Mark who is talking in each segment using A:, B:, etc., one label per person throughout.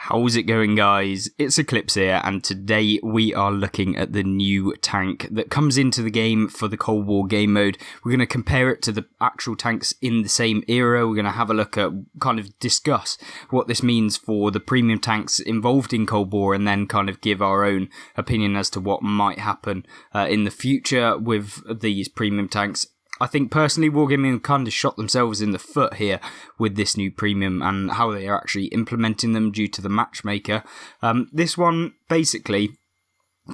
A: How's it going, guys? It's Eclipse here, and today we are looking at the new tank that comes into the game for the Cold War game mode. We're going to compare it to the actual tanks in the same era. We're going to have a look at, kind of discuss what this means for the premium tanks involved in Cold War, and then kind of give our own opinion as to what might happen in the future with these premium tanks. I think personally Wargaming kind of shot themselves in the foot here with this new premium and how they are actually implementing them due to the matchmaker. This one basically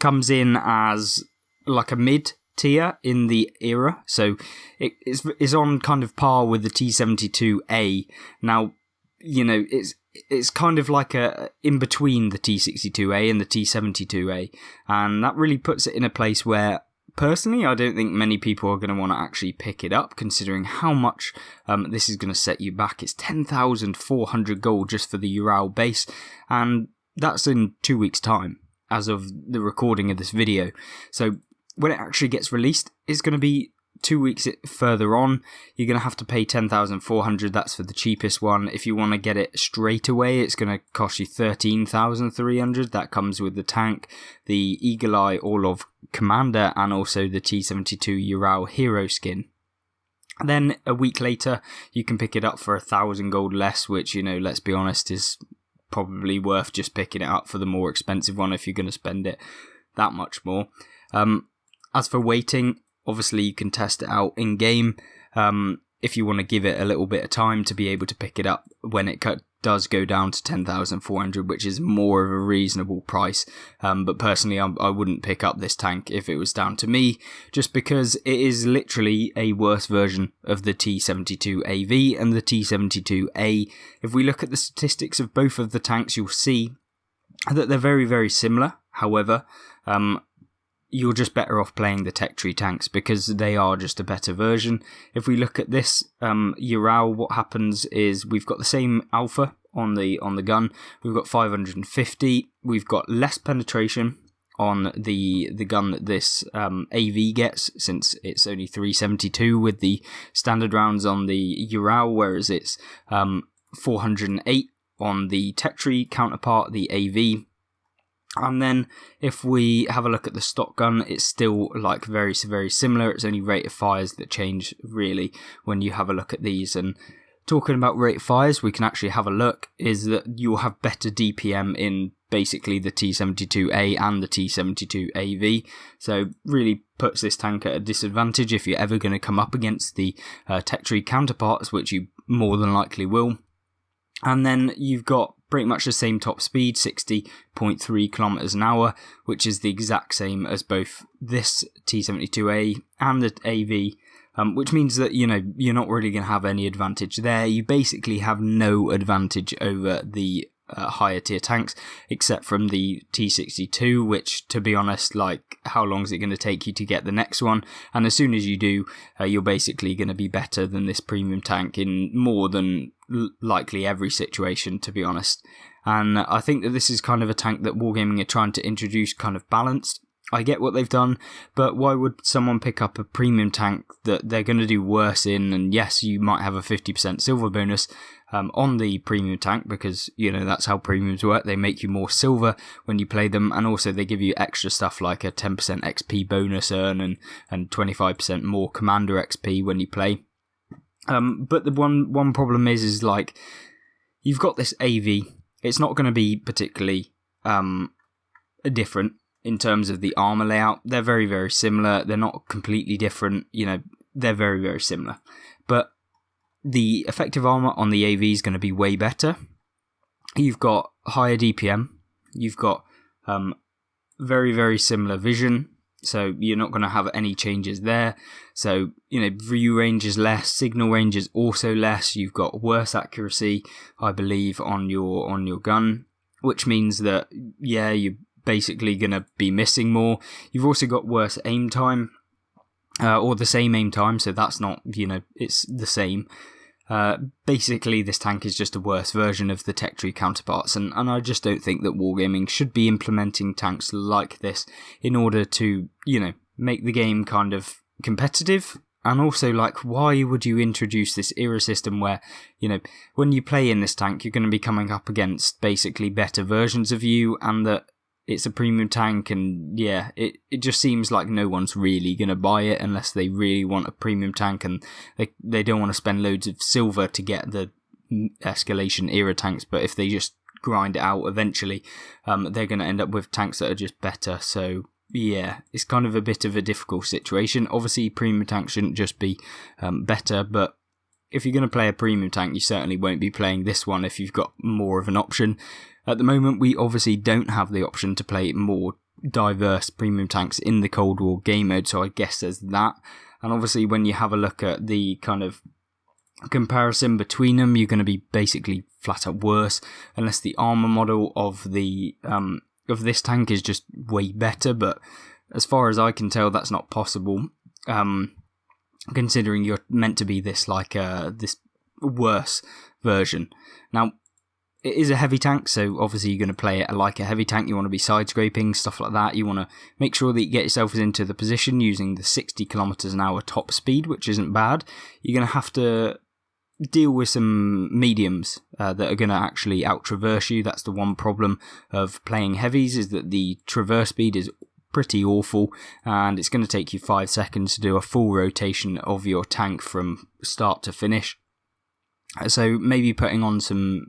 A: comes in as like a mid-tier in the era, so it is on kind of par with the T-72A. Now, you know, it's kind of like a in between the T-62A and the T-72A, and that really puts it in a place where personally, I don't think many people are going to want to actually pick it up, considering how much this is going to set you back. It's 10,400 gold just for the Ural base, and that's in 2 weeks' time, as of the recording of this video. So when it actually gets released, it's going to be 2 weeks further on. You're going to have to pay 10,400. That's for the cheapest one. If you want to get it straight away, it's going to cost you 13,300. That comes with the tank, the Eagle Eye Orlov Commander, and also the T-72 Ural Hero skin. Then a week later, you can pick it up for 1,000 gold less, which, you know, let's be honest, is probably worth just picking it up for the more expensive one if you're going to spend it that much more. As for waiting, obviously you can test it out in game if you want to give it a little bit of time to be able to pick it up when it does go down to 10,400, which is more of a reasonable price. But personally, I wouldn't pick up this tank if it was down to me, just because it is literally a worse version of the T-72AV and the T-72A. If we look at the statistics of both of the tanks, you'll see that they're very, very similar. However, you're just better off playing the tech tree tanks because they are just a better version. If we look at this Ural, what happens is we've got the same alpha on the gun. We've got 550. We've got less penetration on the gun that this AV gets, since it's only 372 with the standard rounds on the Ural, whereas it's 408 on the tech tree counterpart, the AV. And then if we have a look at the stock gun, it's still like very, very similar. It's only rate of fires that change really when you have a look at these. And talking about rate of fires, we can actually have a look, is that you'll have better DPM in basically the T-72A and the T-72AV. So really puts this tank at a disadvantage if you're ever going to come up against the tech tree counterparts, which you more than likely will. And then you've got pretty much the same top speed, 60.3 kilometers an hour, which is the exact same as both this T-72A and the AV, which means that, you know, you're not really going to have any advantage there. You basically have no advantage over the higher tier tanks, except from the T-62, which, to be honest, like, how long is it going to take you to get the next one? And as soon as you do, you're basically going to be better than this premium tank in more than likely every situation, to be honest. And I think that this is kind of a tank that Wargaming are trying to introduce kind of balanced. I get what they've done, but why would someone pick up a premium tank that they're going to do worse in? And yes, you might have a 50% silver bonus on the premium tank, because, you know, that's how premiums work. They make you more silver when you play them, and also they give you extra stuff like a 10% XP bonus earn and 25% more commander XP when you play. But the one problem is like, you've got this AV. It's not going to be particularly different in terms of the armor layout. They're very, very similar. They're not completely different. You know, they're very, very similar. But the effective armor on the AV is going to be way better. You've got higher DPM. You've got very, very similar vision. So you're not going to have any changes there. So, you know, view range is less, signal range is also less. You've got worse accuracy, I believe, on your gun, which means that, yeah, you're basically going to be missing more. You've also got worse aim time, or the same aim time, so that's not, you know, it's the same. Basically, this tank is just a worse version of the tech tree counterparts, and I just don't think that Wargaming should be implementing tanks like this in order to, you know, make the game kind of competitive And also, like, why would you introduce this era system where, when you play in this tank, you're going to be coming up against basically better versions of you, and that it's a premium tank, and it just seems like no one's really going to buy it unless they really want a premium tank, and they don't want to spend loads of silver to get the escalation era tanks, but if they just grind it out eventually, they're going to end up with tanks that are just better. So it's kind of a bit of a difficult situation. Obviously, premium tanks shouldn't just be better, but if you're going to play a premium tank, you certainly won't be playing this one if you've got more of an option. At the moment, we obviously don't have the option to play more diverse premium tanks in the Cold War game mode, so I guess there's that. And obviously, when you have a look at the kind of comparison between them, you're going to be basically flat out worse, unless the armor model of the of this tank is just way better. But as far as I can tell, that's not possible, considering you're meant to be this this worse version. Now, it is a heavy tank, so obviously you're going to play it like a heavy tank. You want to be side scraping, stuff like that. You want to make sure that you get yourself into the position using the 60 kilometers an hour top speed, which isn't bad. You're going to have to deal with some mediums that are going to actually out-traverse you. That's the one problem of playing heavies, is that the traverse speed is pretty awful, and it's going to take you 5 seconds to do a full rotation of your tank from start to finish. So maybe putting on some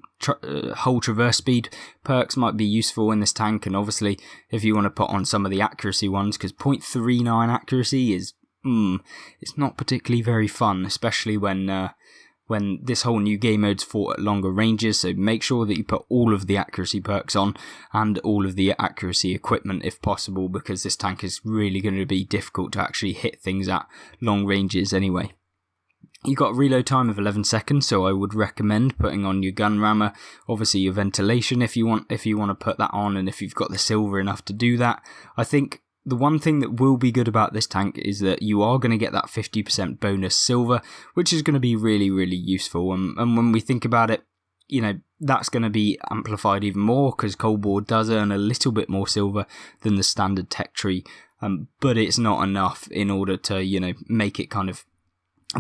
A: whole traverse speed perks might be useful in this tank, and obviously if you want to put on some of the accuracy ones, because 0.39 accuracy is it's not particularly very fun, especially when this whole new game mode's fought at longer ranges. So make sure that you put all of the accuracy perks on and all of the accuracy equipment if possible, because this tank is really going to be difficult to actually hit things at long ranges anyway. You've got a reload time of 11 seconds, so I would recommend putting on your gun rammer, obviously your ventilation if you want to put that on, and if you've got the silver enough to do that. I think the one thing that will be good about this tank is that you are going to get that 50% bonus silver, which is going to be really, really useful. And when we think about it, that's going to be amplified even more, because Cold War does earn a little bit more silver than the standard tech tree, but it's not enough in order to, make it kind of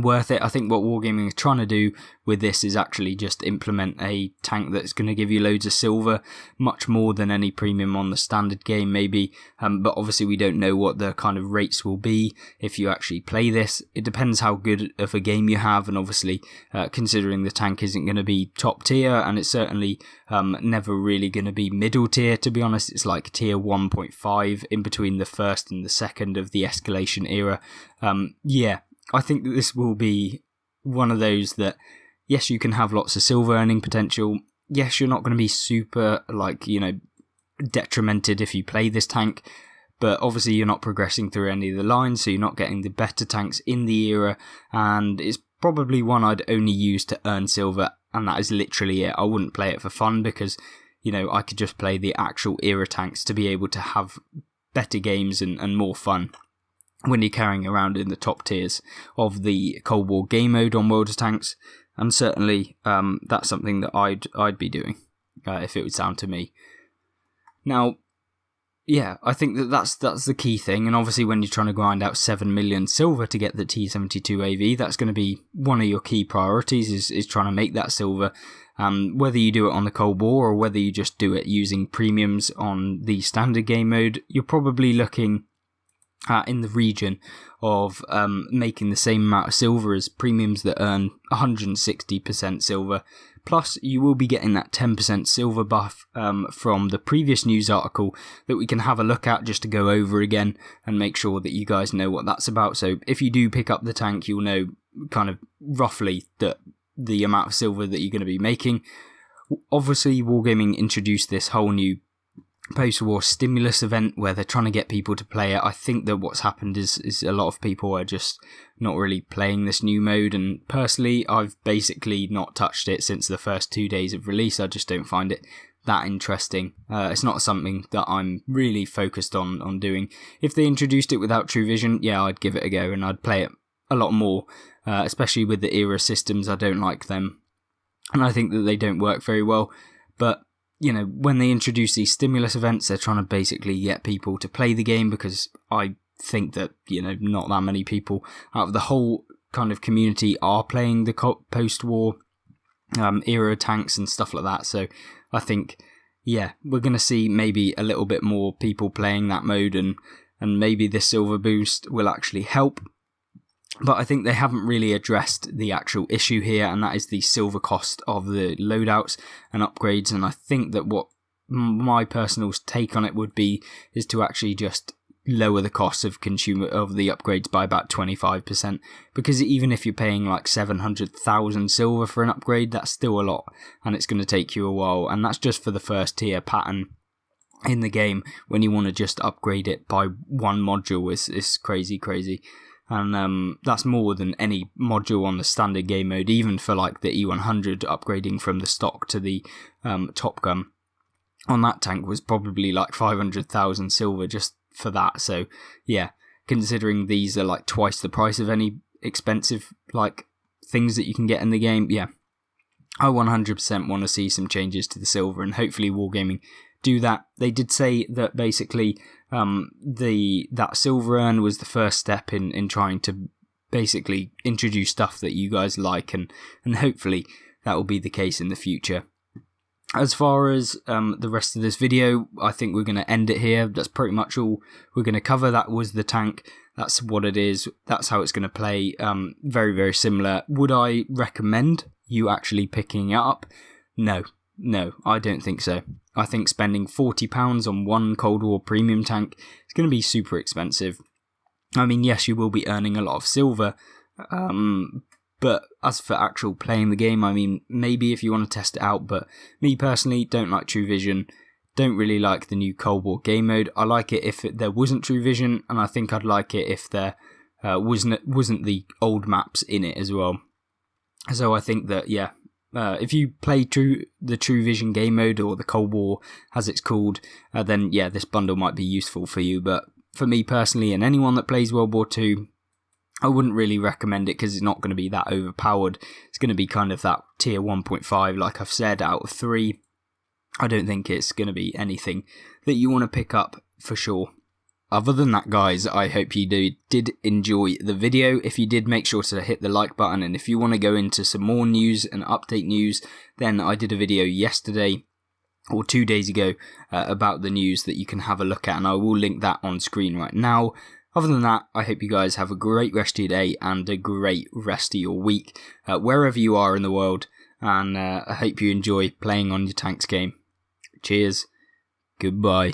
A: worth it. I think what Wargaming is trying to do with this is actually just implement a tank that's going to give you loads of silver, much more than any premium on the standard game maybe, but obviously we don't know what the kind of rates will be if you actually play this. It depends how good of a game you have, and obviously considering the tank isn't going to be top tier, and it's certainly never really going to be middle tier, to be honest. It's like tier 1.5 in between the first and the second of the escalation era. I think that this will be one of those that, yes, you can have lots of silver earning potential. Yes, you're not going to be super, detrimented if you play this tank, but obviously you're not progressing through any of the lines, so you're not getting the better tanks in the era, and it's probably one I'd only use to earn silver, and that is literally it. I wouldn't play it for fun, because, I could just play the actual era tanks to be able to have better games and more fun when you're carrying around in the top tiers of the Cold War game mode on World of Tanks. And certainly that's something that I'd be doing if it was down to me. Now, I think that's the key thing, and obviously when you're trying to grind out 7 million silver to get the T-72 AV, that's going to be one of your key priorities, is trying to make that silver. Whether you do it on the Cold War or whether you just do it using premiums on the standard game mode, you're probably looking in the region of making the same amount of silver as premiums that earn 160% silver. Plus, you will be getting that 10% silver buff from the previous news article that we can have a look at just to go over again and make sure that you guys know what that's about. So if you do pick up the tank, you'll know kind of roughly the amount of silver that you're going to be making. Obviously, Wargaming introduced this whole new post-war stimulus event where they're trying to get people to play it. I think that what's happened is a lot of people are just not really playing this new mode, and personally I've basically not touched it since the first 2 days of release. I just don't find it that interesting. It's not something that I'm really focused on doing. If they introduced it without True Vision, I'd give it a go and I'd play it a lot more, especially with the era systems. I don't like them, and I think that they don't work very well. But when they introduce these stimulus events, they're trying to basically get people to play the game, because I think that, not that many people out of the whole kind of community are playing the post-war era tanks and stuff like that. So I think, yeah, we're going to see maybe a little bit more people playing that mode, and maybe this silver boost will actually help. But I think they haven't really addressed the actual issue here, and that is the silver cost of the loadouts and upgrades. And I think that what my personal take on it would be is to actually just lower the cost of the upgrades by about 25%, because even if you're paying like 700,000 silver for an upgrade, that's still a lot, and it's going to take you a while, and that's just for the first tier pattern in the game. When you want to just upgrade it by one module is crazy, and that's more than any module on the standard game mode. Even for like the E100, upgrading from the stock to the Top Gun on that tank was probably like 500,000 silver just for that. So yeah, considering these are like twice the price of any expensive like things that you can get in the game, yeah, I 100% want to see some changes to the silver, and hopefully Wargaming do that. They did say that basically that silver urn was the first step in trying to basically introduce stuff that you guys like, and hopefully that will be the case in the future. As far as the rest of this video, I think we're going to end it here. That's pretty much all we're going to cover. That was the tank. That's what it is. That's how it's going to play. Very similar. Would I recommend you actually picking it up? No, I don't think so. I think spending £40 on one Cold War premium tank is going to be super expensive. I mean, yes, you will be earning a lot of silver, but as for actual playing the game, I mean, maybe if you want to test it out, but me personally don't like True Vision, don't really like the new Cold War game mode. I like it if there wasn't True Vision, and I think I'd like it if there wasn't the old maps in it as well. So I think that, yeah, if you play the True Vision game mode, or the Cold War as it's called, then yeah, this bundle might be useful for you. But for me personally, and anyone that plays World War II, I wouldn't really recommend it, because it's not going to be that overpowered. It's going to be kind of that tier 1.5, like I've said, out of 3. I don't think it's going to be anything that you want to pick up for sure. Other than that, guys, I hope you did enjoy the video. If you did, make sure to hit the like button, and if you want to go into some more news and update news, then I did a video yesterday or 2 days ago about the news that you can have a look at, and I will link that on screen right now. Other than that, I hope you guys have a great rest of your day and a great rest of your week, wherever you are in the world, and I hope you enjoy playing on your tanks game. Cheers, goodbye.